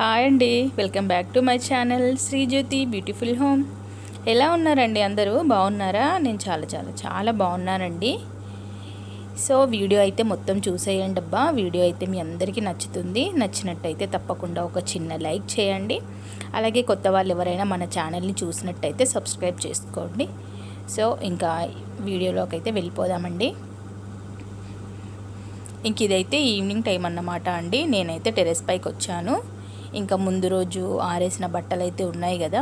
Hi అండి, welcome back to my channel Srijyothi beautiful home. ఎలా ఉన్నారండి? అందరూ బాగున్నారా? నేను చాలా చాలా చాలా బాగున్నానండి. సో వీడియో అయితే మొత్తం చూసేయండి అబ్బా. వీడియో అయితే మీ అందరికీ నచ్చుతుంది. నచ్చినట్టయితే తప్పకుండా ఒక చిన్న లైక్ చేయండి. అలాగే కొత్త వాళ్ళు ఎవరైనా మన ఛానల్ని చూసినట్టయితే సబ్స్క్రైబ్ చేసుకోండి. సో ఇంకా వీడియోలోకి అయితే వెళ్ళిపోదామండి. ఇంక ఇదైతే ఈవినింగ్ టైం అన్నమాట అండి. నేనైతే టెర్రస్ పైకి వచ్చాను. ఇంకా ముందు రోజు ఆరేసిన బట్టలు అయితే ఉన్నాయి కదా,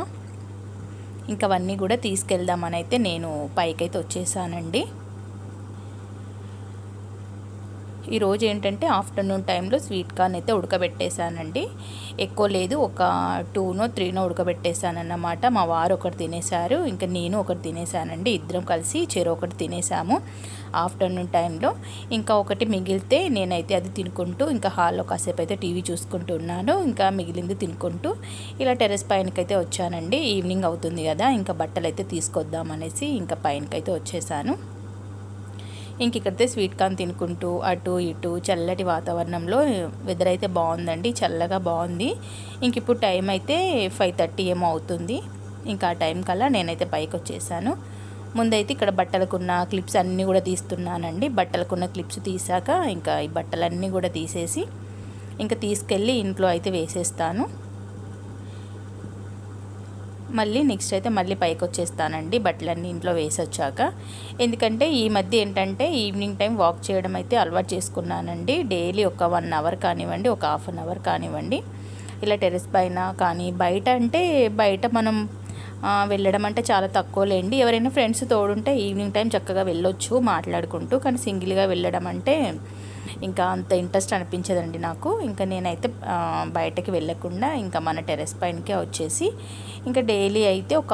ఇంకా అవన్నీ కూడా తీసుకెళ్దామని అయితే నేను పైకైతే వచ్చేసానండి. ఈరోజు ఏంటంటే ఆఫ్టర్నూన్ టైంలో స్వీట్ కార్న్ అయితే ఉడకబెట్టేశానండి. ఎక్కువ లేదు, ఒక 2నో 3నో ఉడకబెట్టేశానన్నమాట. మా వారు ఒకటి తినేశారు, ఇంకా నేను ఒకటి తినేశానండి. ఇద్దరం కలిసి ఒకటి తినేసాము ఆఫ్టర్నూన్ టైంలో. ఇంకా ఒకటి మిగిలితే నేనైతే అది తినుకుంటూ ఇంకా హాల్లో కాసేపు అయితే టీవీ చూసుకుంటూ ఉన్నాను. ఇంకా మిగిలింది తినుకుంటూ ఇలా టెర్రస్ పైనకైతే వచ్చానండి. ఈవినింగ్ అవుతుంది కదా, ఇంకా బట్టలు అయితే తీసుకొద్దామనేసి ఇంకా పైనకైతే వచ్చేసాను. ఇంక ఇక్కడైతే స్వీట్ కార్న్ తినుకుంటూ అటు ఇటు చల్లటి వాతావరణంలో వెదర్ అయితే బాగుందండి, చల్లగా బాగుంది. ఇంక ఇప్పుడు టైం అయితే 5:30 ఏమో అవుతుంది. ఇంకా ఆ టైం కల్లా నేనైతే పైకి వచ్చేసాను. ముందైతే ఇక్కడ బట్టలకున్న క్లిప్స్ అన్నీ కూడా తీస్తున్నానండి. బట్టలకున్న క్లిప్స్ తీసాక ఇంకా ఈ బట్టలన్నీ కూడా తీసేసి ఇంకా తీసుకెళ్ళి ఇంట్లో అయితే వేసేస్తాను. మళ్ళీ నెక్స్ట్ అయితే మళ్ళీ పైకి వచ్చేస్తానండి బట్టలన్నీ ఇంట్లో వేసి వచ్చాక. ఎందుకంటే ఈ మధ్య ఏంటంటే ఈవినింగ్ టైం వాక్ చేయడం అయితే అలవాటు చేసుకున్నానండి. డైలీ ఒక 1 అవర్ కానివ్వండి, ఒక హాఫ్ అన్ అవర్ కానివ్వండి, ఇలా టెర్రస్ పైన కానీ బయట అంటే బయట మనం వెళ్ళడం అంటే చాలా తక్కువలేండి. ఎవరైనా ఫ్రెండ్స్ తోడుంటే ఈవినింగ్ టైం చక్కగా వెళ్ళొచ్చు మాట్లాడుకుంటూ. కానీ సింగిల్గా వెళ్ళడం అంటే ఇంకా అంత ఇంట్రెస్ట్ అనిపించదండి నాకు. ఇంకా నేనైతే బయటకి వెళ్ళకుండా ఇంకా మన టెర్రస్ పైనకే వచ్చేసి ఇంకా డైలీ అయితే ఒక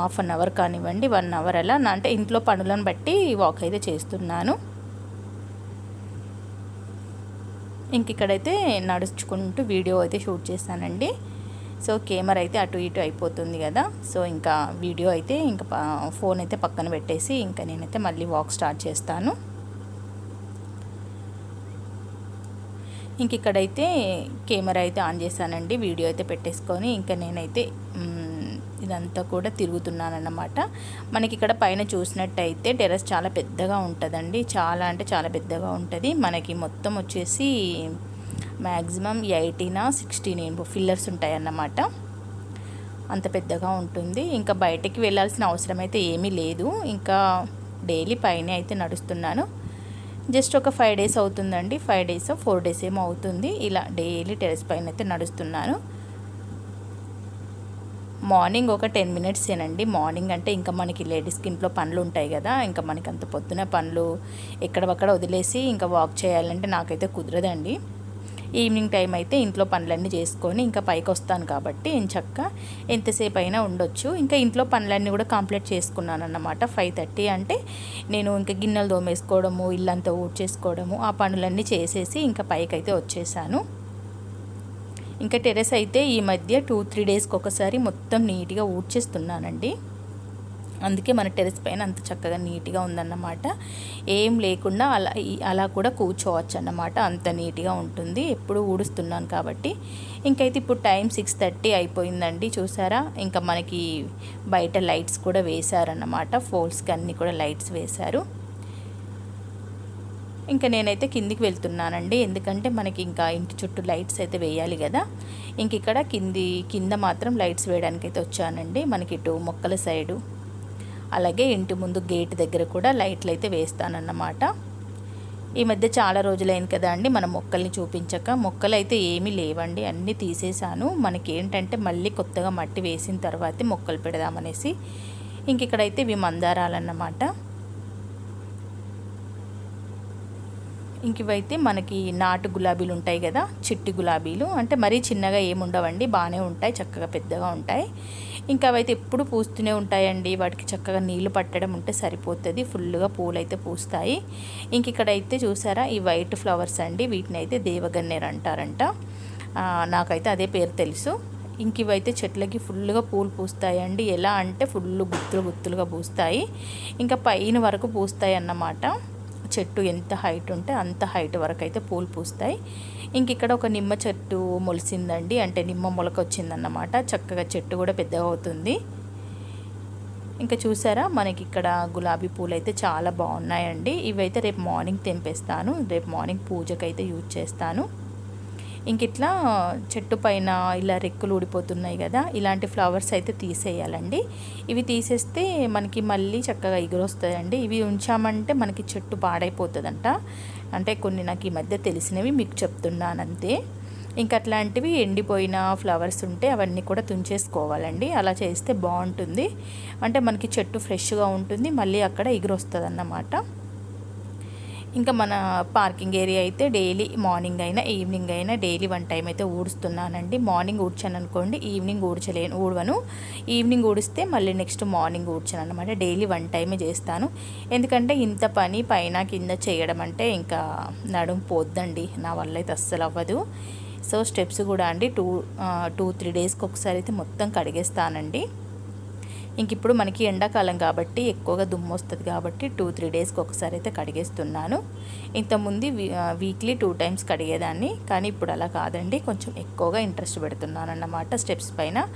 హాఫ్ అన్ అవర్ కానివ్వండి, 1 అవర్ అలా అంటే ఇంట్లో పనులను బట్టి వాక్ అయితే చేస్తున్నాను. ఇంక ఇక్కడైతే నడుచుకుంటూ వీడియో అయితే షూట్ చేశానండి. సో కెమెరా అయితే అటు ఇటు అయిపోతుంది కదా, సో ఇంకా వీడియో అయితే ఇంకా ఫోన్ అయితే పక్కన పెట్టేసి ఇంకా నేనైతే మళ్ళీ వాక్ స్టార్ట్ చేస్తాను. ఇంక ఇక్కడైతే కెమెరా అయితే ఆన్ చేశానండి, వీడియో అయితే పెట్టేసుకొని ఇంకా నేనైతే ఇదంతా కూడా తిరుగుతున్నాను అన్నమాట. మనకి ఇక్కడ పైన చూసినట్టయితే టెర్రస్ చాలా పెద్దగా ఉంటుందండి, చాలా అంటే చాలా పెద్దగా ఉంటుంది. మనకి మొత్తం వచ్చేసి మ్యాక్సిమం 18-16 ఫిల్లర్స్ ఉంటాయి అన్నమాట. అంత పెద్దగా ఉంటుంది. ఇంకా బయటకి వెళ్ళాల్సిన అవసరం అయితే ఏమీ లేదు. ఇంకా డైలీ పైనే అయితే నడుస్తున్నాను. జస్ట్ ఒక 5 డేస్ అవుతుందండి, 5 డేస్ 4 డేస్ ఏమో అవుతుంది ఇలా డైలీ టెర్రస్ పైన అయితే నడుస్తున్నాను. మార్నింగ్ ఒక 10 మినిట్సేనండి. మార్నింగ్ అంటే ఇంకా మనకి లేడీస్కి ఇంట్లో పనులు ఉంటాయి కదా, ఇంకా మనకి అంత పొద్దున పనులు ఎక్కడక్కడ వదిలేసి ఇంకా వాక్ చేయాలంటే నాకైతే కుదరదండి. ఈవినింగ్ టైం అయితే ఇంట్లో పనులన్నీ చేసుకొని ఇంకా పైకి వస్తాను కాబట్టి ఎంచక్కా ఎంతసేపు అయినా ఉండొచ్చు. ఇంకా ఇంట్లో పనులన్నీ కూడా కంప్లీట్ చేసుకున్నాను అన్నమాట. 5:30 అంటే నేను ఇంకా గిన్నెలు తోమేసుకోవడము, ఇల్లంతా ఊడ్చేసుకోవడము, ఆ పనులన్నీ చేసేసి ఇంకా పైకి అయితే వచ్చేసాను. ఇంకా టెర్రస్ అయితే ఈ మధ్య 2-3 డేస్కి ఒకసారి మొత్తం నీట్గా ఊడ్చేస్తున్నానండి. అందుకే మన టెర్రస్ పైన అంత చక్కగా నీట్గా ఉందన్నమాట. ఏం లేకుండా అలా కూడా కూర్చోవచ్చు అన్నమాట, అంత నీట్గా ఉంటుంది. ఎప్పుడు ఊడుస్తున్నాను కాబట్టి. ఇంకైతే ఇప్పుడు టైం 6:30 అయిపోయిందండి. చూసారా, ఇంకా మనకి బయట లైట్స్ కూడా వేశారన్నమాట. ఫోల్స్కి అన్నీ కూడా లైట్స్ వేశారు. ఇంకా నేనైతే కిందికి వెళ్తున్నానండి, ఎందుకంటే మనకి ఇంకా ఇంటి చుట్టూ లైట్స్ అయితే వేయాలి కదా. ఇంక ఇక్కడ కింద మాత్రం లైట్స్ వేయడానికి అయితే వచ్చానండి. మనకి ఇటు మొక్కల సైడు అలాగే ఇంటి ముందు గేట్ దగ్గర కూడా లైట్లు అయితే వేస్తానన్నమాట. ఈ మధ్య చాలా రోజులైంది కదా అండి మన మొక్కల్ని చూపించక. మొక్కలు అయితే ఏమీ లేవండి, అన్నీ తీసేసాను. మనకి ఏంటంటే మళ్ళీ కొత్తగా మట్టి వేసిన తర్వాతే మొక్కలు పెడదామనేసి. ఇంక ఇక్కడైతే ఇవి మందారాలన్నమాట. ఇంక ఇవైతే మనకి నాటు గులాబీలు ఉంటాయి కదా, చిట్టి గులాబీలు అంటే మరీ చిన్నగా ఏముండవండి, బాగానే ఉంటాయి, చక్కగా పెద్దగా ఉంటాయి. ఇంకా అవైతే ఎప్పుడు పూస్తూనే ఉంటాయండి. వాటికి చక్కగా నీళ్లు పట్టడం ఉంటే సరిపోతుంది, ఫుల్గా పూలు అయితే పూస్తాయి. ఇంక ఇక్కడైతే చూసారా, ఈ వైట్ ఫ్లవర్స్ అండి, వీటిని అయితే దేవగన్నేరు అంటారంట. నాకైతే అదే పేరు తెలుసు. ఇంక ఇవైతే చెట్లకి ఫుల్గా పూలు పూస్తాయండి. ఎలా అంటే ఫుల్ గుత్తులుగా పూస్తాయి, ఇంకా పైన వరకు పూస్తాయి అన్నమాట. చెట్టు ఎంత హైట్ ఉంటే అంత హైట్ వరకు అయితే పూలు పూస్తాయి. ఇంక ఇక్కడ ఒక నిమ్మ చెట్టు మొలిసిందండి, అంటే నిమ్మ మొలక వచ్చిందన్నమాట. చక్కగా చెట్టు కూడా పెద్దగా అవుతుంది. ఇంకా చూసారా మనకి ఇక్కడ గులాబీ పూలు అయితే చాలా బాగున్నాయండి. ఇవైతే రేపు మార్నింగ్ తెంపేస్తాను, రేపు మార్నింగ్ పూజకైతే యూజ్ చేస్తాను. ఇంక ఇట్లా చెట్టు పైన ఇలా రెక్కులు ఊడిపోతున్నాయి కదా, ఇలాంటి ఫ్లవర్స్ అయితే తీసేయాలండి. ఇవి తీసేస్తే మనకి మళ్ళీ చక్కగా ఎగురొస్తాయండి. ఇవి ఉంచామంటే మనకి చెట్టు పాడైపోతుందంట. అంటే కొన్ని నాకు ఈ మధ్య తెలిసినవి మీకు చెప్తున్నాను అంతే. ఇంకా అట్లాంటివి ఎండిపోయిన ఫ్లవర్స్ ఉంటే అవన్నీ కూడా తుంచేసుకోవాలండి. అలా చేస్తే బాగుంటుంది, అంటే మనకి చెట్టు ఫ్రెష్గా ఉంటుంది, మళ్ళీ అక్కడ ఎగురొస్తుంది అన్నమాట. ఇంకా మన పార్కింగ్ ఏరియా అయితే డైలీ మార్నింగ్ అయినా ఈవినింగ్ అయినా డైలీ 1 టైం అయితే ఊడుస్తున్నానండి. మార్నింగ్ ఊడ్చాను అనుకోండి, ఈవినింగ్ ఊడవను. ఈవినింగ్ ఊడిస్తే మళ్ళీ నెక్స్ట్ మార్నింగ్ ఊడ్చాను అనమాట. డైలీ 1 టైమే చేస్తాను. ఎందుకంటే ఇంత పని పైన కింద చేయడం అంటే ఇంకా నడుము పోద్దండి, నా వల్ల అయితే అస్సలు అవ్వదు. సో స్టెప్స్ కూడా అండి 2-3 డేస్కి ఒకసారి అయితే మొత్తం కడిగేస్తానండి. ఇంక ఇప్పుడు మనకి ఎండాకాలం కాబట్టి ఎక్కువగా దుమ్ము వస్తుంది కాబట్టి 2-3 డేస్కి ఒకసారి అయితే కడిగేస్తున్నాను. ఇంతకుముందు వీక్లీ 2 టైమ్స్ కడిగేదాన్ని, కానీ ఇప్పుడు అలా కాదండి, కొంచెం ఎక్కువగా ఇంట్రెస్ట్ పెడుతున్నాను అన్నమాట స్టెప్స్ పైన.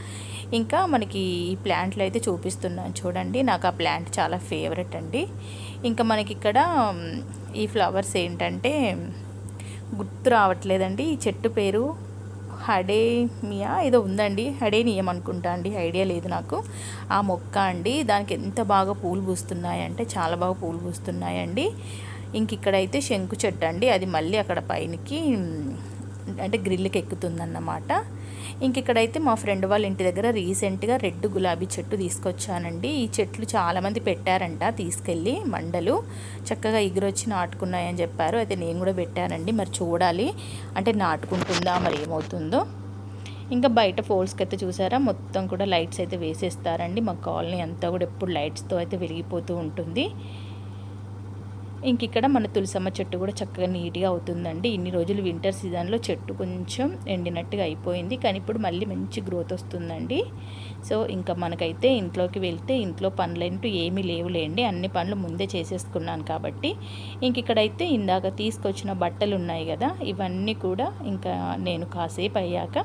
ఇంకా మనకి ఈ ప్లాంట్లు అయితే చూపిస్తున్నాను చూడండి, నాకు ఆ ప్లాంట్ చాలా ఫేవరెట్ అండి. ఇంకా మనకి ఇక్కడ ఈ ఫ్లవర్స్ ఏంటంటే గుర్తు రావట్లేదండి, ఈ చెట్టు పేరు హడేనియా ఏదో ఉందండి, హడేనియం అనుకుంటా అండి, ఐడియా లేదు నాకు. ఆ మొక్క అండి, దానికి ఎంత బాగా పూలు పూస్తున్నాయంటే చాలా బాగా పూలు పూస్తున్నాయండి. ఇంక ఇక్కడైతే శంకు చెట్టు అండి, అది మళ్ళీ అక్కడ పైనకి అంటే గ్రిల్కి ఎక్కుతుందన్నమాట. ఇంక ఇక్కడైతే మా ఫ్రెండ్ వాళ్ళ ఇంటి దగ్గర రీసెంట్గా రెడ్ గులాబీ చెట్టు తీసుకొచ్చానండి. ఈ చెట్లు చాలామంది పెట్టారంట తీసుకెళ్ళి, మండలు చక్కగా ఎగురొచ్చి నాటుకున్నాయని చెప్పారు. అయితే నేను కూడా పెట్టానండి, మరి చూడాలి అంటే నాటుకుంటుందా మరి ఏమవుతుందో. ఇంకా బయట ఫోల్స్కి అయితే చూసారా మొత్తం కూడా లైట్స్ అయితే వేసేస్తారండి. మా కాలనీ అంతా కూడా ఎప్పుడు లైట్స్తో అయితే వెలిగిపోతూ ఉంటుంది. ఇంక ఇక్కడ మన తులసమ్మ చెట్టు కూడా చక్కగా నీట్గా అవుతుందండి. ఇన్ని రోజులు వింటర్ సీజన్లో చెట్టు కొంచెం ఎండినట్టుగా అయిపోయింది, కానీ ఇప్పుడు మళ్ళీ మంచి గ్రోత్ వస్తుందండి. సో ఇంకా మనకైతే ఇంట్లోకి వెళ్తే ఇంట్లో పనులంటూ ఏమీ లేవులేండి, అన్ని పనులు ముందే చేసేసుకున్నాను కాబట్టి. ఇంక ఇక్కడైతే ఇందాక తీసుకొచ్చిన బట్టలు ఉన్నాయి కదా, ఇవన్నీ కూడా ఇంకా నేను కాసేపు అయ్యాక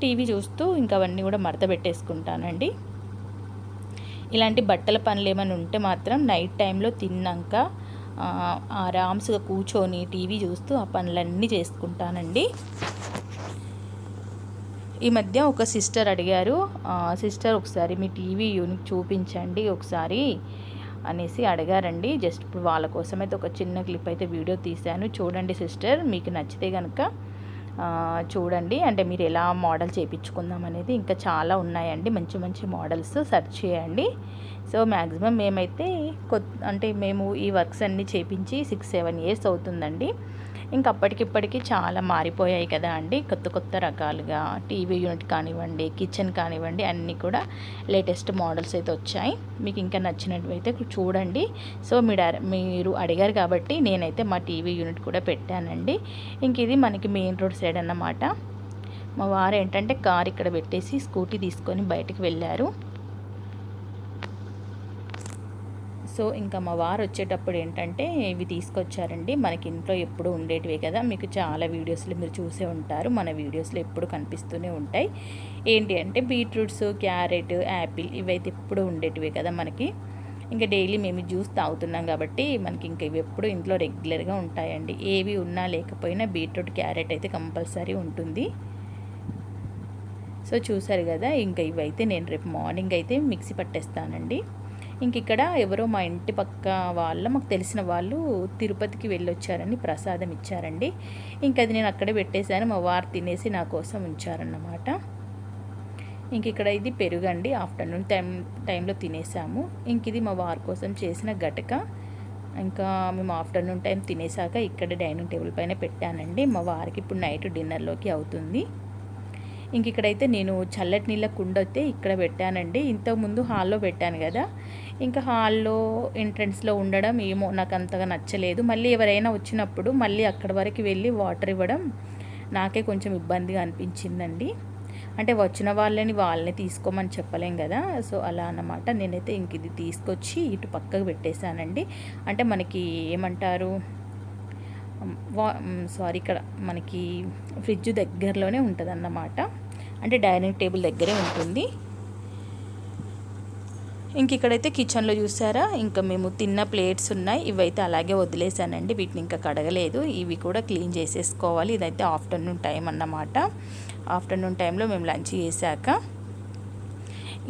టీవీ చూస్తూ ఇంకా అవన్నీ కూడా మడత పెట్టేసుకుంటానండి. ఇలాంటి బట్టల పనులు ఏమైనా ఉంటే మాత్రం నైట్ టైంలో తిన్నాక ఆరామ్స్గా కూర్చొని టీవీ చూస్తూ ఆ పనులన్నీ చేసుకుంటానండి. ఈ మధ్య ఒక సిస్టర్ అడిగారు, సిస్టర్ ఒకసారి మీ టీవీ యూనిట్ చూపించండి ఒకసారి అనేసి అడిగారండి. జస్ట్ ఇప్పుడు వాళ్ళ కోసం అయితే ఒక చిన్న క్లిప్ అయితే వీడియో తీశాను, చూడండి సిస్టర్. మీకు నచ్చితే కనుక చూడండి, అంటే మీరు ఎలా మోడల్ చేయించుకుందాం అనేది ఇంకా చాలా ఉన్నాయండి, మంచి మంచి మోడల్స్ సెర్చ్ చేయండి. సో మ్యాక్సిమం మేమైతే అంటే మేము ఈ వర్క్స్ అన్నీ చేపించి 6-7 ఇయర్స్ అవుతుందండి. ఇంక అప్పటికిప్పటికీ చాలా మారిపోయాయి కదా అండి, కొత్త కొత్త రకాలుగా టీవీ యూనిట్ కానివ్వండి, కిచెన్ కానివ్వండి, అన్నీ కూడా లేటెస్ట్ మోడల్స్ అయితే వచ్చాయి. మీకు ఇంకా నచ్చినట్టు అయితే చూడండి. సో మీరు అడిగారు కాబట్టి నేనైతే మా టీవీ యూనిట్ కూడా పెట్టానండి. ఇంక ఇది మనకి మెయిన్ రోడ్ సైడ్ అన్నమాట. మా వారు ఏంటంటే కార్ ఇక్కడ పెట్టేసి స్కూటీ తీసుకొని బయటికి వెళ్ళారు. సో ఇంకా మా వారు వచ్చేటప్పుడు ఏంటంటే ఇవి తీసుకొచ్చారండి. మనకి ఇంట్లో ఎప్పుడు ఉండేటివే కదా, మీకు చాలా వీడియోస్లో మీరు చూసే ఉంటారు, మన వీడియోస్లో ఎప్పుడు కనిపిస్తూనే ఉంటాయి. ఏంటి అంటే బీట్రూట్స్, క్యారెట్, యాపిల్ ఇవైతే ఎప్పుడు ఉండేటివే కదా మనకి. ఇంకా డైలీ మేము జ్యూస్ తాగుతున్నాం కాబట్టి మనకి ఇంకా ఇవి ఎప్పుడు ఇంట్లో రెగ్యులర్గా ఉంటాయండి. ఏవి ఉన్నా లేకపోయినా బీట్రూట్, క్యారెట్ అయితే కంపల్సరీ ఉంటుంది. సో చూసారు కదా, ఇంకా ఇవైతే నేను రేపు మార్నింగ్ అయితే మిక్సీ పట్టేస్తానండి. ఇంక ఇక్కడ ఎవరో మా ఇంటి పక్క మాకు తెలిసిన వాళ్ళు తిరుపతికి వెళ్ళొచ్చారని ప్రసాదం ఇచ్చారండి. ఇంక అది నేను అక్కడే పెట్టేశాను, మా వారు తినేసి నా కోసం ఉంచారన్నమాట. ఇంక ఇక్కడ ఇది పెరుగండి, ఆఫ్టర్నూన్ టైంలో తినేసాము. ఇంక ఇది మా వారి కోసం చేసిన గటక. ఇంకా మేము ఆఫ్టర్నూన్ టైం తినేసాక ఇక్కడ డైనింగ్ టేబుల్ పైన పెట్టానండి. మా వారికి ఇప్పుడు నైట్ డిన్నర్లోకి అవుతుంది. ఇంక ఇక్కడైతే నేను చల్లటి నీళ్ళ కుండ అయితే ఇక్కడ పెట్టానండి. ఇంతకుముందు హాల్లో పెట్టాను కదా, ఇంకా హాల్లో ఎంట్రన్స్లో ఉండడం ఏమో నాకు అంతగా నచ్చలేదు. మళ్ళీ ఎవరైనా వచ్చినప్పుడు మళ్ళీ అక్కడి వరకు వెళ్ళి వాటర్ ఇవ్వడం నాకే కొంచెం ఇబ్బందిగా అనిపించిందండి. అంటే వచ్చిన వాళ్ళని తీసుకోమని చెప్పలేం కదా, సో అలా అన్నమాట. నేనైతే ఇంక ఇది తీసుకొచ్చి ఇటు పక్కకు పెట్టేశానండి. అంటే మనకి ఏమంటారు సారీ ఇక్కడ మనకి ఫ్రిడ్జ్ దగ్గరలోనే ఉంటుందన్నమాట. అంటే డైనింగ్ టేబుల్ దగ్గరే ఉంటుంది. ఇంక ఇక్కడైతే కిచెన్లో చూసారా, ఇంకా మేము తిన్న ప్లేట్స్ ఉన్నాయి. ఇవైతే అలాగే వదిలేసానండి, వీటిని ఇంకా కడగలేదు. ఇవి కూడా క్లీన్ చేసేసుకోవాలి. ఇదైతే ఆఫ్టర్నూన్ టైం అన్నమాట. ఆఫ్టర్నూన్ టైంలో మేము లంచ్ చేశాక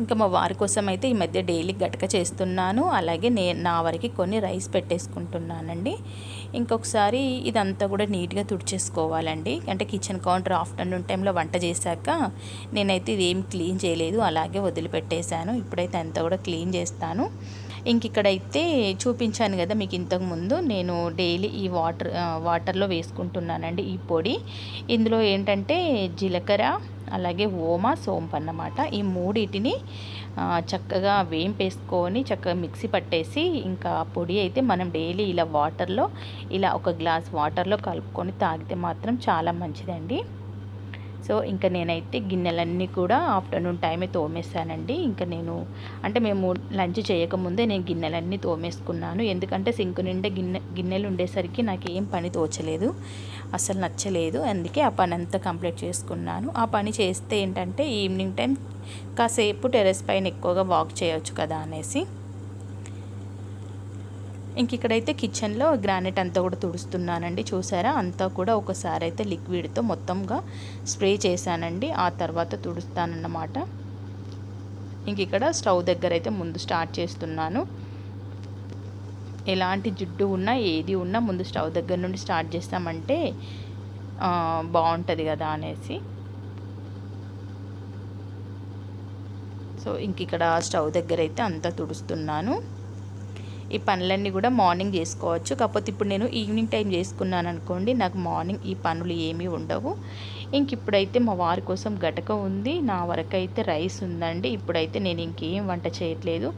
ఇంకా మా వారి కోసం అయితే ఈ మధ్య డైలీ గటక చేస్తున్నాను. అలాగే నా వరకు కొన్ని రైస్ పెట్టేసుకుంటున్నానండి. ఇంకొకసారి ఇదంతా కూడా నీట్గా తుడిచేసుకోవాలండి. అంటే కిచెన్ కౌంటర్ ఆఫ్టర్నూన్ టైంలో వంట చేశాక నేనైతే ఇదేం క్లీన్ చేయలేదు, అలాగే వదిలిపెట్టేశాను. ఇప్పుడైతే అంతా కూడా క్లీన్ చేస్తాను. ఇంక ఇక్కడైతే చూపించాను కదా మీకు ఇంతకుముందు, నేను డైలీ ఈ వాటర్లో వేసుకుంటున్నానండి ఈ పొడి. ఇందులో ఏంటంటే జీలకర్ర, అలాగే ఓమ, సోంపు అన్నమాట. ఈ మూడింటిని చక్కగా వేంపేసుకొని చక్కగా మిక్సీ పట్టేసి ఇంకా పొడి అయితే మనం డైలీ ఇలా వాటర్లో ఇలా ఒక గ్లాస్ వాటర్లో కలుపుకొని తాగితే మాత్రం చాలా మంచిదండి. సో ఇంకా నేనైతే గిన్నెలన్నీ కూడా ఆఫ్టర్నూన్ టైమే తోమేశానండి. ఇంకా నేను అంటే మేము లంచ్ చేయకముందే నేను గిన్నెలన్నీ తోమేసుకున్నాను. ఎందుకంటే సింక్ నిండా గిన్నెలు ఉండేసరికి నాకు ఏం పని తోచలేదు, అసలు నచ్చలేదు. అందుకే ఆ పని అంతా కంప్లీట్ చేసుకున్నాను. ఆ పని చేస్తే ఏంటంటే ఈవినింగ్ టైం కాసేపు టెర్రస్ పైన ఎక్కువగా వాక్ చేయొచ్చు కదా అనేసి. ఇంక ఇక్కడైతే కిచెన్లో గ్రానైట్ అంతా కూడా తుడుస్తున్నానండి. చూసారా, అంతా కూడా ఒకసారి అయితే లిక్విడ్తో మొత్తంగా స్ప్రే చేశానండి. ఆ తర్వాత తుడుస్తానన్నమాట. ఇంక ఇక్కడ స్టవ్ దగ్గర అయితే ముందు స్టార్ట్ చేస్తున్నాను. ఎలాంటి జిడ్డు ఉన్నా ఏది ఉన్నా ముందు స్టవ్ దగ్గర నుండి స్టార్ట్ చేస్తామంటే బాగుంటుంది కదా అనేసి. సో ఇంక ఇక్కడ స్టవ్ దగ్గర అయితే అంతా తుడుస్తున్నాను. ఈ పనులన్నీ కూడా మార్నింగ్ చేసుకోవచ్చు. కాకపోతే ఇప్పుడు నేను ఈవినింగ్ టైం చేసుకున్నాను అనుకోండి, నాకు మార్నింగ్ ఈ పనులు ఏమీ ఉండవు. ఇంక ఇప్పుడైతే మా వారి కోసం గటక ఉంది, నా వరకు అయితే రైస్ ఉందండి. ఇప్పుడైతే నేను ఇంకేం వంట చేయట్లేదు.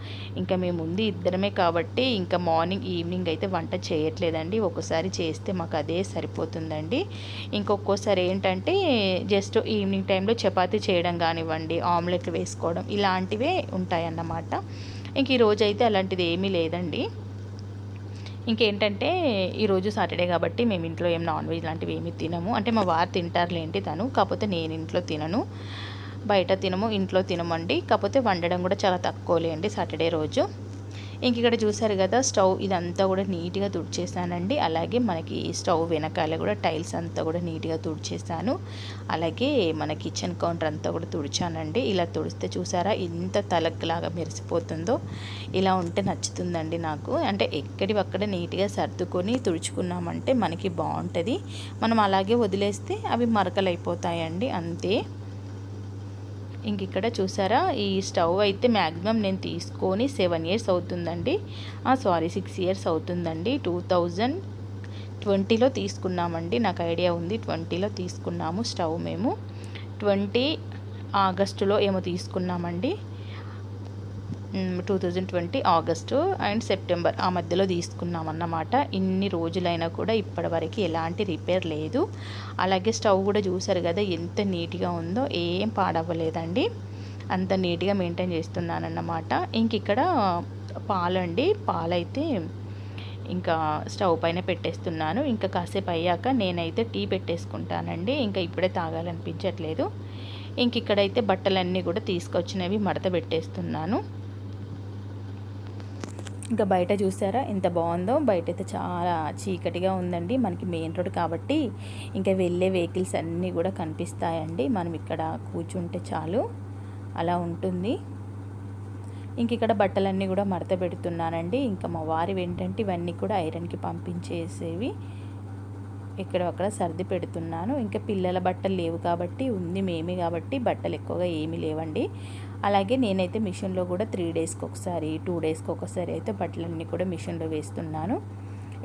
ఇంకా మేము ఉంది ఇద్దరమే కాబట్టి ఇంకా మార్నింగ్ ఈవినింగ్ అయితే వంట చేయట్లేదండి. ఒక్కోసారి చేస్తే మాకు అదే సరిపోతుందండి. ఇంకొక్కోసారి ఏంటంటే జస్ట్ ఈవినింగ్ టైంలో చపాతీ చేయడం కానివ్వండి, ఆమ్లెట్లు వేసుకోవడం ఇలాంటివే ఉంటాయన్నమాట. ఇంక ఈరోజు అయితే అలాంటిది ఏమీ లేదండి. ఇంకేంటంటే ఈరోజు సాటర్డే కాబట్టి మేము ఇంట్లో ఏం నాన్ వెజ్ లాంటివి ఏమీ తినము. అంటే మా వారు తింటారులేంటి తను, కాకపోతే నేను ఇంట్లో తినను, బయట తినము, ఇంట్లో తినమండి. కాకపోతే వండడం కూడా చాలా తక్కువలేండి సాటర్డే రోజు. ఇంక ఇక్కడ చూసారు కదా, స్టవ్ ఇదంతా కూడా నీట్గా తుడిచేసానండి. అలాగే మనకి స్టవ్ వెనకాల కూడా టైల్స్ అంతా కూడా నీట్గా తుడిచేసాను. అలాగే మన కిచెన్ కౌంటర్ అంతా కూడా తుడిచానండి. ఇలా తుడిస్తే చూసారా ఎంత తలగ్లాగా మెరిసిపోతుందో. ఇలా ఉంటే నచ్చుతుందండి నాకు. అంటే ఎక్కడివక్కడ నీట్గా సర్దుకొని తుడుచుకున్నామంటే మనకి బాగుంటుంది. మనం అలాగే వదిలేస్తే అవి మరకలు అయిపోతాయండి, అంతే. ఇంక ఇక్కడ చూసారా, ఈ స్టవ్ అయితే మ్యాక్సిమం నేను తీసుకొని 7 years అవుతుందండి. సారీ 6 years అవుతుందండి. 2020లో తీసుకున్నామండి. నాకు ఐడియా ఉంది 20లో తీసుకున్నాము స్టవ్. మేము 20 ఆగస్టులో ఏమో తీసుకున్నామండి. 2020 ఆగస్టు అండ్ సెప్టెంబర్ ఆ మధ్యలో తీసుకున్నాం అన్నమాట. ఇన్ని రోజులైనా కూడా ఇప్పటివరకు ఎలాంటి రిపేర్ లేదు. అలాగే స్టవ్ కూడా చూసారు కదా ఎంత నీట్గా ఉందో, ఏం పాడవ్వలేదండి. అంత నీట్గా మెయింటైన్ చేస్తున్నానన్నమాట. ఇంక ఇక్కడ పాలండి, పాలైతే ఇంకా స్టవ్ పైన పెట్టేస్తున్నాను. ఇంకా కాసేపు అయ్యాక నేనైతే టీ పెట్టేసుకుంటానండి. ఇంకా ఇప్పుడే తాగాలనిపించట్లేదు. ఇంక ఇక్కడైతే బట్టలన్నీ కూడా తీసుకొచ్చినవి మడత పెట్టేస్తున్నాను. ఇంకా బయట చూసారా ఎంత బాగుందో. బయట అయితే చాలా చీకటిగా ఉందండి. మనకి మెయిన్ రోడ్ కాబట్టి ఇంకా వెళ్ళే వెహికల్స్ అన్నీ కూడా కనిపిస్తాయండి. మనం ఇక్కడ కూర్చుంటే చాలు, అలా ఉంటుంది. ఇంక ఇక్కడ బట్టలన్నీ కూడా మడత పెడుతున్నానండి. ఇంకా మా వారి ఏంటంటే ఇవన్నీ కూడా ఐరన్కి పంపించేసేవి ఇక్కడ అక్కడ సర్ది పెడుతున్నాను. ఇంకా పిల్లల బట్టలు లేవు కాబట్టి, ఉంది మేమే కాబట్టి బట్టలు ఎక్కువగా ఏమీ లేవండి. అలాగే నేనైతే మిషన్లో కూడా 3 daysకి ఒకసారి 2 daysకి ఒకసారి అయితే బట్టలన్నీ కూడా మిషన్లో వేస్తున్నాను.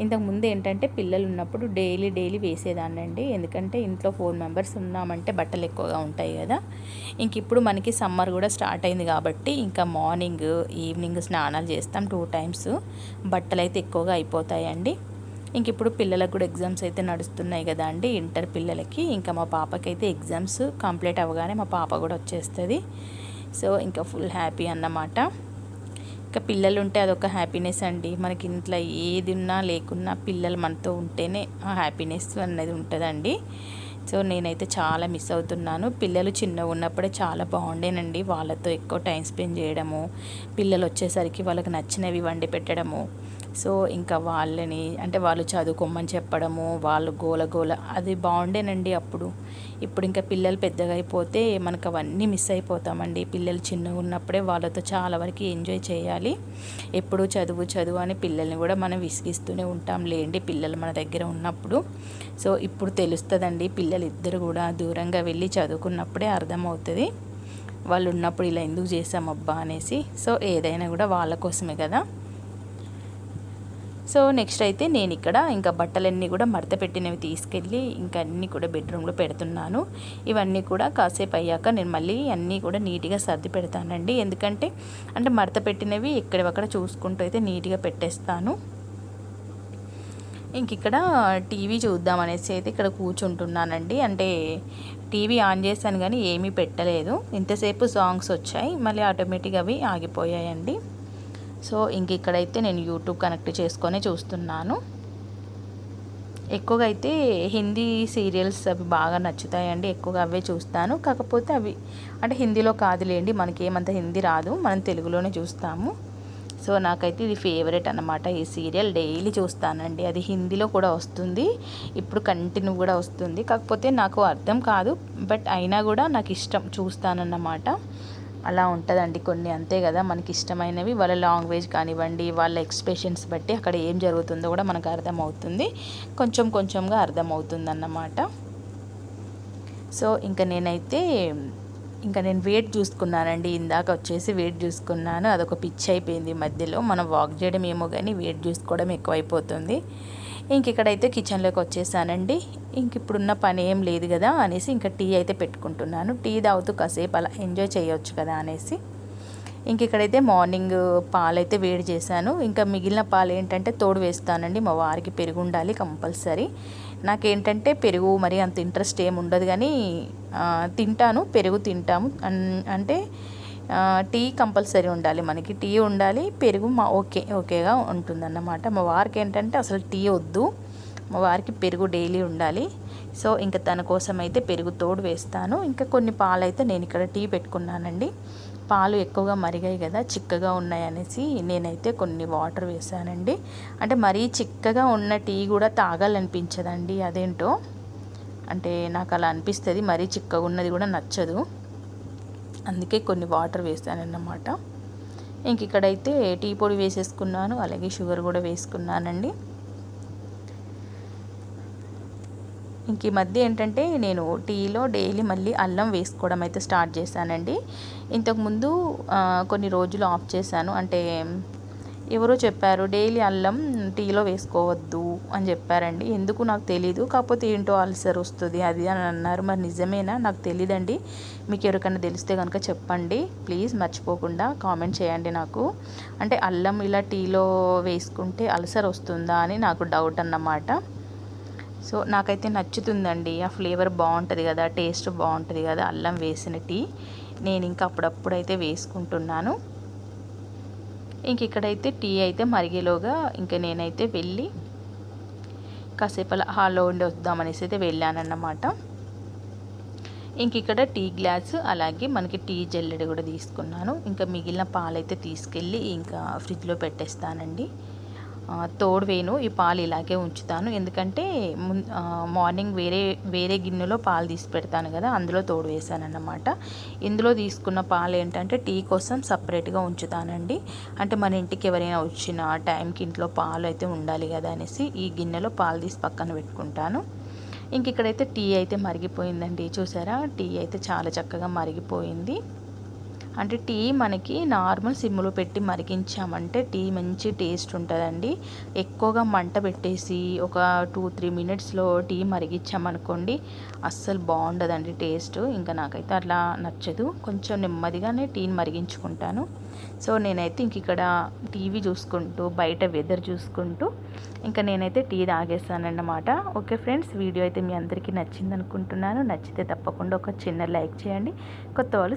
ఇంతకుముందు ఏంటంటే పిల్లలు ఉన్నప్పుడు డైలీ వేసేదాన్నండి. ఎందుకంటే ఇంట్లో 4 members ఉన్నామంటే బట్టలు ఎక్కువగా ఉంటాయి కదా. ఇంక ఇప్పుడు మనకి సమ్మర్ కూడా స్టార్ట్ అయింది కాబట్టి ఇంకా మార్నింగ్ ఈవినింగ్ స్నానాలు చేస్తాం 2 times. బట్టలు అయితే ఎక్కువగా అయిపోతాయండి. ఇంక ఇప్పుడు పిల్లలకు కూడా ఎగ్జామ్స్ అయితే నడుస్తున్నాయి కదా అండి, ఇంటర్ పిల్లలకి. ఇంకా మా పాపకైతే ఎగ్జామ్స్ కంప్లీట్ అవ్వగానే మా పాప కూడా వచ్చేస్తుంది. సో ఇంకా ఫుల్ హ్యాపీ అన్నమాట. ఇంకా పిల్లలు ఉంటే అదొక హ్యాపీనెస్ అండి. మనకి ఇంట్లో ఏది ఉన్నా లేకున్నా పిల్లలు మనతో ఉంటేనే ఆ హ్యాపీనెస్ అనేది ఉంటుందండి. సో నేనైతే చాలా మిస్ అవుతున్నాను. పిల్లలు చిన్నగా ఉన్నప్పుడే చాలా బాగుండేనండి. వాళ్ళతో ఎక్కువ టైం స్పెండ్ చేయడము, పిల్లలు వచ్చేసరికి వాళ్ళకి నచ్చినవి వండి పెట్టడము. సో ఇంకా వాళ్ళని అంటే వాళ్ళు చదువుకోమని చెప్పడము, వాళ్ళు గోల గోల అది బాగుండేనండి అప్పుడు. ఇప్పుడు ఇంకా పిల్లలు పెద్దగా అయిపోతే మనకు అవన్నీ మిస్ అయిపోతామండి. పిల్లలు చిన్నగా ఉన్నప్పుడే వాళ్ళతో చాలా వరకు ఎంజాయ్ చేయాలి. ఎప్పుడు చదువు చదువు అని పిల్లల్ని కూడా మనం విసిగిస్తూనే ఉంటాం లేండి పిల్లలు మన దగ్గర ఉన్నప్పుడు. సో ఇప్పుడు తెలుస్తుందండి, పిల్లలు ఇద్దరు కూడా దూరంగా వెళ్ళి చదువుకున్నప్పుడే అర్థమవుతుంది వాళ్ళు ఉన్నప్పుడు ఇలా ఎందుకు చేసామబ్బా అనేసి. సో ఏదైనా కూడా వాళ్ళ కోసమే కదా. సో నెక్స్ట్ అయితే నేను ఇక్కడ ఇంకా బట్టలన్నీ కూడా మడత పెట్టినవి తీసుకెళ్ళి ఇంకా అన్నీ కూడా బెడ్రూమ్లో పెడుతున్నాను. ఇవన్నీ కూడా కాసేపు అయ్యాక నేను మళ్ళీ అన్నీ కూడా నీట్గా సర్ది పెడతానండి. ఎందుకంటే అంటే మడత పెట్టినవి ఎక్కడెక్కడ చూసుకుంటూ అయితే నీట్గా పెట్టేస్తాను. ఇంక ఇక్కడ టీవీ చూద్దామనేసి అయితే ఇక్కడ కూర్చుంటున్నానండి. అంటే టీవీ ఆన్ చేశాను కానీ ఏమీ పెట్టలేదు. ఇంతసేపు సాంగ్స్ వచ్చాయి, మళ్ళీ ఆటోమేటిక్గా అవి ఆగిపోయాయండి. సో ఇంక ఇక్కడైతే నేను యూట్యూబ్ కనెక్ట్ చేసుకొని చూస్తున్నాను. ఎక్కువగా అయితే హిందీ సీరియల్స్ అవి బాగా నచ్చుతాయండి, ఎక్కువగా అవే చూస్తాను. కాకపోతే అవి అంటే హిందీలో కాదులేండి, మనకి ఏమంత హిందీ రాదు, మనం తెలుగులోనే చూస్తాము. సో నాకైతే ఇది ఫేవరెట్ అన్నమాట. ఈ సీరియల్ డైలీ చూస్తానండి. అది హిందీలో కూడా వస్తుంది, ఇప్పుడు కంటిన్యూ కూడా వస్తుంది. కాకపోతే నాకు అర్థం కాదు, బట్ అయినా కూడా నాకు ఇష్టం, చూస్తానన్నమాట. అలా ఉంటుందండి కొన్ని, అంతే కదా, మనకి ఇష్టమైనవి వాళ్ళ లాంగ్వేజ్ కానివ్వండి, వాళ్ళ ఎక్స్ప్రెషన్స్ బట్టి అక్కడ ఏం జరుగుతుందో కూడా మనకు అర్థమవుతుంది, కొంచెం కొంచెంగా అర్థమవుతుంది అన్నమాట. సో ఇంకా నేను వెయిట్ చూసుకున్నానండి. ఇందాక వచ్చేసి వెయిట్ చూసుకున్నాను, అదొక పిచ్చి అయిపోయింది మధ్యలో. మనం వాక్ చేయడం ఏమో కానీ వెయిట్ చూసుకోవడం ఎక్కువైపోతుంది. ఇంక ఇక్కడైతే కిచెన్లోకి వచ్చేసానండి. ఇంక ఇప్పుడున్న పని ఏం లేదు కదా అనేసి ఇంకా టీ అయితే పెట్టుకుంటున్నాను. టీ తాగుతూ కాసేపు అలా ఎంజాయ్ చేయొచ్చు కదా అనేసి. ఇంక ఇక్కడైతే మార్నింగ్ పాలైతే వేడి చేశాను. ఇంకా మిగిలిన పాలు ఏంటంటే తోడు వేస్తానండి. మా వారికి పెరుగు ఉండాలి కంపల్సరీ. నాకేంటంటే పెరుగు మరి అంత ఇంట్రెస్ట్ ఏమి ఉండదు కానీ తింటాను, పెరుగు తింటాము. అంటే టీ కంపల్సరీ ఉండాలి, మనకి టీ ఉండాలి, పెరుగు ఓకేగా ఉంటుందన్నమాట. మా వారికి ఏంటంటే అసలు టీ వద్దు, మా వారికి పెరుగు డైలీ ఉండాలి. సో ఇంకా తన కోసం అయితే పెరుగు తోడు వేస్తాను. ఇంకా కొన్ని పాలు అయితే నేను ఇక్కడ టీ పెట్టుకున్నానండి. పాలు ఎక్కువగా మరిగాయి కదా, చిక్కగా ఉన్నాయనేసి నేనైతే కొన్ని వాటర్ వేసానండి. అంటే మరీ చిక్కగా ఉన్న టీ కూడా తాగాలనిపించదండి, అదేంటో అంటే నాకు అలా అనిపిస్తుంది. మరీ చిక్కగా ఉన్నది కూడా నచ్చదు, అందుకే కొన్ని వాటర్ వేసానన్నమాట. ఇంక ఇక్కడైతే టీ పొడి వేసేసుకున్నాను, అలాగే షుగర్ కూడా వేసుకున్నానండి. ఇంక ఈ మధ్య ఏంటంటే నేను టీలో డైలీ మళ్ళీ అల్లం వేసుకోవడం అయితే స్టార్ట్ చేశానండి. ఇంతకుముందు కొన్ని రోజులు ఆఫ్ చేశాను. అంటే ఎవరో చెప్పారు డైలీ అల్లం టీలో వేసుకోవద్దు అని చెప్పారండి. ఎందుకు నాకు తెలీదు, కాకపోతే ఏంటో అల్సర్ వస్తుంది అది అని అన్నారు. మరి నిజమేనా నాకు తెలీదండి. మీకు ఎవరికైనా తెలిస్తే కనుక చెప్పండి ప్లీజ్, మర్చిపోకుండా కామెంట్ చేయండి నాకు. అంటే అల్లం ఇలా టీలో వేసుకుంటే అల్సర్ వస్తుందా అని నాకు డౌట్ అన్నమాట. సో నాకైతే నచ్చుతుందండి, ఆ ఫ్లేవర్ బాగుంటుంది కదా, టేస్ట్ బాగుంటుంది కదా అల్లం వేసిన టీ. నేను ఇంకా అప్పుడప్పుడైతే వేసుకుంటున్నాను. ఇంక ఇక్కడైతే టీ అయితే మరిగేలోగా ఇంకా నేనైతే వెళ్ళి కాసేపు అలా హాల్లో ఉండి వద్దామనేసి అయితే వెళ్ళానన్నమాట. ఇంక ఇక్కడ టీ గ్లాసు అలాగే మనకి టీ జల్లెడ కూడా తీసుకున్నాను. ఇంకా మిగిలిన పాలైతే తీసుకెళ్ళి ఇంకా ఫ్రిడ్జ్లో పెట్టేస్తానండి. తోడు వేను, ఈ పాలు ఇలాగే ఉంచుతాను. ఎందుకంటే మార్నింగ్ వేరే గిన్నెలో పాలు తీసి పెడతాను కదా, అందులో తోడు వేసానన్నమాట. ఇందులో తీసుకున్న పాలు ఏంటంటే టీ కోసం సపరేట్గా ఉంచుతానండి. అంటే మన ఇంటికి ఎవరైనా వచ్చిన టైంకి ఇంట్లో పాలు అయితే ఉండాలి కదా అనేసి ఈ గిన్నెలో పాలు తీసి పక్కన పెట్టుకుంటాను. ఇంక ఇక్కడైతే టీ అయితే మరిగిపోయిందండి. చూసారా, టీ అయితే చాలా చక్కగా మరిగిపోయింది. అంటే టీ మనకి నార్మల్ సిమ్లో పెట్టి మరిగించామంటే టీ మంచి టేస్ట్ ఉంటుందండి. ఎక్కువగా మంట పెట్టేసి ఒక 2-3 మినిట్స్లో టీ మరిగించామనుకోండి అస్సలు బాగుండదండి టేస్ట్. ఇంకా నాకైతే అట్లా నచ్చదు, కొంచెం నెమ్మదిగానే టీని మరిగించుకుంటాను. సో నేనైతే ఇంక ఇక్కడ టీవీ చూసుకుంటూ బయట వెదర్ చూసుకుంటూ ఇంకా నేనైతే టీ తాగేస్తానన్నమాట. ఓకే ఫ్రెండ్స్, వీడియో అయితే మీ అందరికీ నచ్చింది అనుకుంటున్నాను. నచ్చితే తప్పకుండా ఒక చిన్న లైక్ చేయండి. కొత్త వాళ్ళు